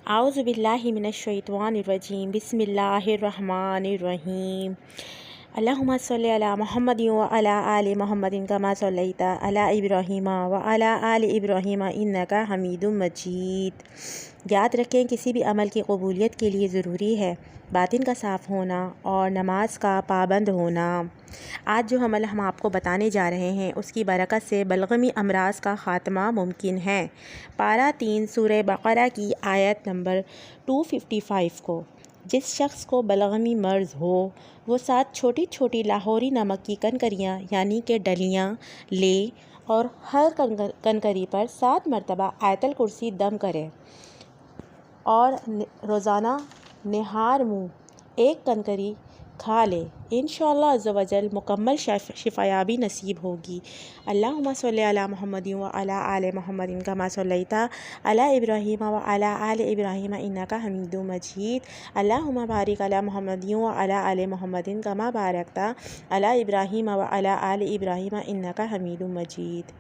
اعوذ باللہ من الشیطان الرجیم بسم اللہ الرحمن الرحیم اللہم صلی علی محمد وعلی آل محمد کما صلیت علی ابراہیم وعلی آل ابراہیم انک حمید مجید۔ یاد رکھیں کسی بھی عمل کی قبولیت کے لیے ضروری ہے باطن کا صاف ہونا اور نماز کا پابند ہونا۔ آج جو عمل ہم آپ کو بتانے جا رہے ہیں اس کی برکت سے بلغمی امراض کا خاتمہ ممکن ہے۔ پارہ 3 سورہ بقرہ کی آیت نمبر 255 کو جس شخص کو بلغمی مرض ہو وہ 7 چھوٹی چھوٹی لاہوری نمک کی کنکریاں یعنی کہ ڈلیاں لے اور ہر کنکری پر 7 مرتبہ آیت الکرسی دم کرے اور روزانہ نہار منہ 1 کنکری کھا لے، انشاءاللہ عز و جل مکمل شفایابی نصیب ہوگی۔ اللہم صلی علی محمد وعلی آل محمد کما صلیت علی ابراہیم وعلی آل ابراہیم انک حمید مجید۔ اللہم بارک علی محمد وعلی آل محمد کما بارکت علی ابراہیم وعلی آل ابراہیم انک حمید مجید۔